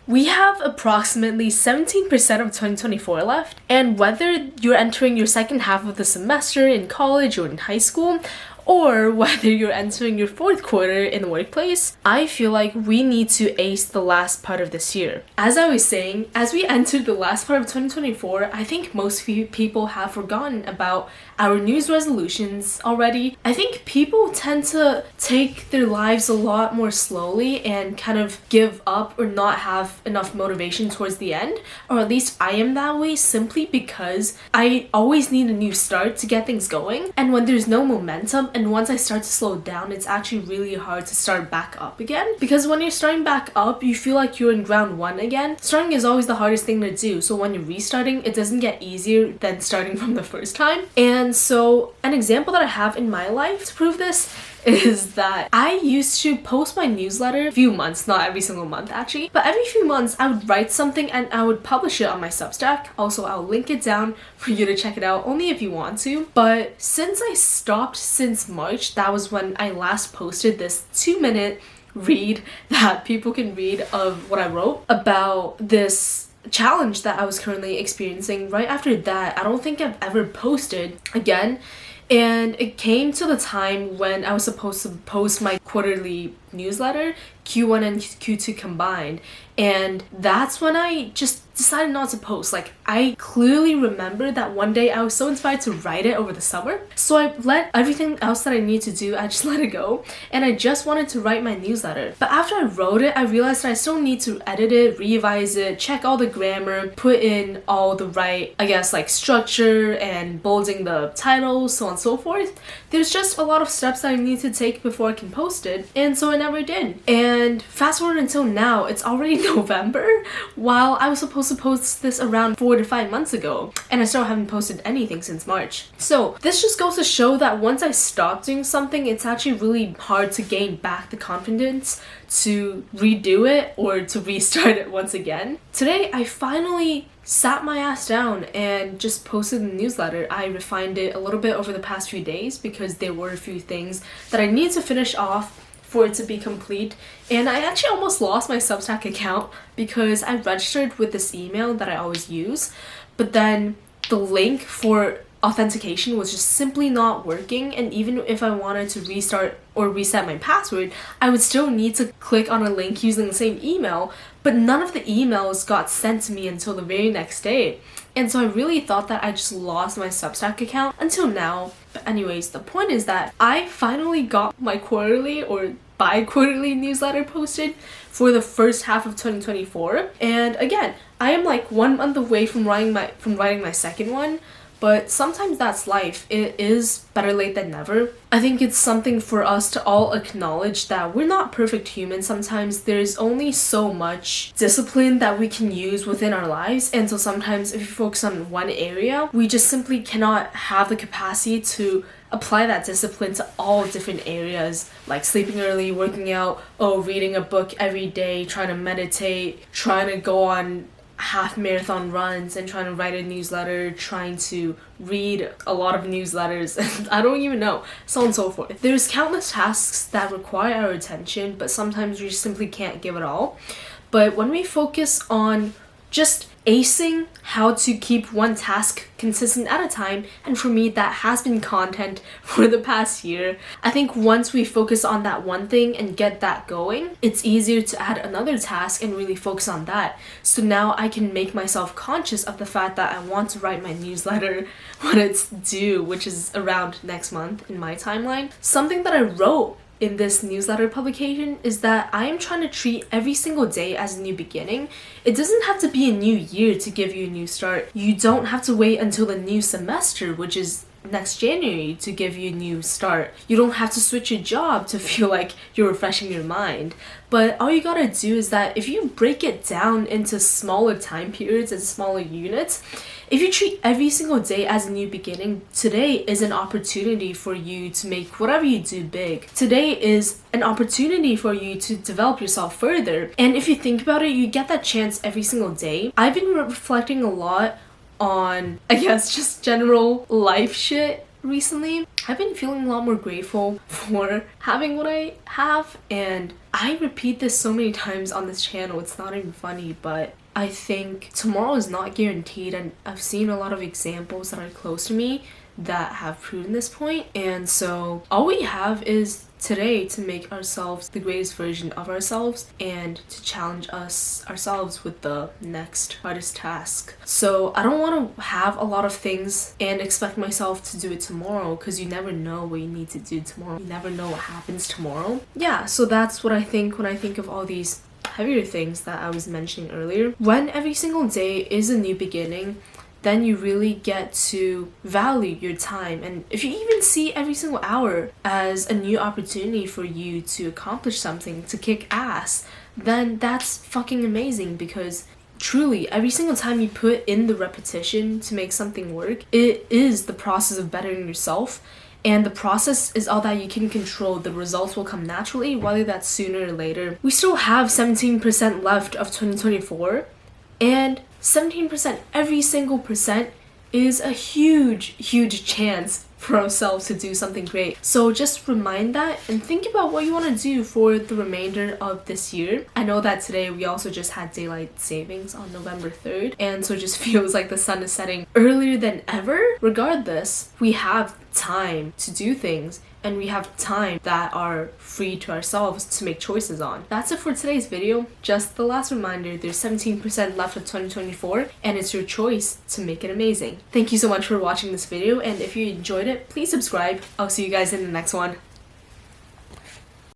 We have approximately 17% of 2024 left, and whether you're entering your second half of the semester in college or in high school, or whether you're entering your fourth quarter in the workplace, I feel like we need to ace the last part of this year. As I was saying, as we entered the last part of 2024, I think most people have forgotten about our New Year's resolutions already. I think people tend to take their lives a lot more slowly and kind of give up or not have enough motivation towards the end, or at least I am that way simply because I always need a new start to get things going, and when there's no momentum and once I start to slow down, it's actually really hard to start back up again, because when you're starting back up, you feel like you're in ground one again. Starting is always the hardest thing to do, so when you're restarting, it doesn't get easier than starting from the first time. And so an example that I have in my life to prove this is that I used to post my newsletter a few months, not every single month actually, but every few months I would write something and I would publish it on my Substack. Also, I'll link it down for you to check it out, only if you want to. But since I stopped since March, that was when I last posted this 2-minute read that people can read of what I wrote about this challenge that I was currently experiencing. Right after that, I don't think I've ever posted again. And it came to the time when I was supposed to post my quarterly newsletter, Q1 and Q2 combined, and that's when I just decided not to post. Like, I clearly remember that one day I was so inspired to write it over the summer, so I let everything else that I need to do, I just let it go, and I just wanted to write my newsletter. But after I wrote it, I realized that I still need to edit it, revise it, check all the grammar, put in all the right, I guess, like structure and bolding the title, so on and so forth. There's just a lot of steps that I need to take before I can post it, and so I never did. And fast forward until now, it's already November, while I was supposed to post this around 4 to 5 months ago, and I still haven't posted anything since March. So this just goes to show that once I stop doing something, it's actually really hard to gain back the confidence to redo it or to restart it once again. Today, I finally sat my ass down and just posted the newsletter. I refined it a little bit over the past few days because there were a few things that I need to finish off for it to be complete, and I actually almost lost my Substack account because I registered with this email that I always use, but then the link for authentication was just simply not working, and even if I wanted to restart or reset my password, I would still need to click on a link using the same email, but none of the emails got sent to me until the very next day. And so I really thought that I just lost my Substack account until now. But anyways, the point is that I finally got my quarterly or bi-quarterly newsletter posted for the first half of 2024. And again, I am like 1 month away from writing my second one. But sometimes that's life. It is better late than never. I think it's something for us to all acknowledge that we're not perfect humans. Sometimes there's only so much discipline that we can use within our lives. And so sometimes if you focus on one area, we just simply cannot have the capacity to apply that discipline to all different areas, like sleeping early, working out, reading a book every day, trying to meditate, trying to go on half marathon runs, and trying to write a newsletter, trying to read a lot of newsletters, and I don't even know, so on and so forth. There's countless tasks that require our attention, but sometimes we simply can't give it all. But when we focus on just acing how to keep one task consistent at a time, and for me that has been content for the past year, I think once we focus on that one thing and get that going, it's easier to add another task and really focus on that. So now I can make myself conscious of the fact that I want to write my newsletter when it's due, which is around next month in my timeline. Something that I wrote in this newsletter publication is that I am trying to treat every single day as a new beginning. It doesn't have to be a new year to give you a new start. You don't have to wait until the new semester, which is next January, to give you a new start. You don't have to switch your job to feel like you're refreshing your mind. But all you gotta do is that if you break it down into smaller time periods and smaller units, if you treat every single day as a new beginning, today is an opportunity for you to make whatever you do big. Today is an opportunity for you to develop yourself further. And if you think about it, you get that chance every single day. I've been reflecting a lot on, I guess, just general life shit recently. I've been feeling a lot more grateful for having what I have, and I repeat this so many times on this channel, it's not even funny, but I think tomorrow is not guaranteed, and I've seen a lot of examples that are close to me that have proven this point. And so all we have is today to make ourselves the greatest version of ourselves and to challenge ourselves with the next hardest task. So I don't want to have a lot of things and expect myself to do it tomorrow, because you never know what you need to do tomorrow. You never know what happens tomorrow. Yeah, so that's what I think when I think of all these heavier things that I was mentioning earlier. When every single day is a new beginning, then you really get to value your time. And if you even see every single hour as a new opportunity for you to accomplish something, to kick ass, then that's fucking amazing, because truly every single time you put in the repetition to make something work, it is the process of bettering yourself. And the process is all that you can control. The results will come naturally, whether that's sooner or later. We still have 17% left of 2024, and 17%, every single percent, is a huge chance for ourselves to do something great. So just remind that and think about what you want to do for the remainder of this year. I know that today we also just had daylight savings on November 3rd, and so it just feels like the sun is setting earlier than ever. Regardless, we have time to do things, and we have time that are free to ourselves to make choices on. That's it for today's video. Just the last reminder, there's 17% left of 2024, and it's your choice to make it amazing. Thank you so much for watching this video, and if you enjoyed it, please subscribe. I'll see you guys in the next one.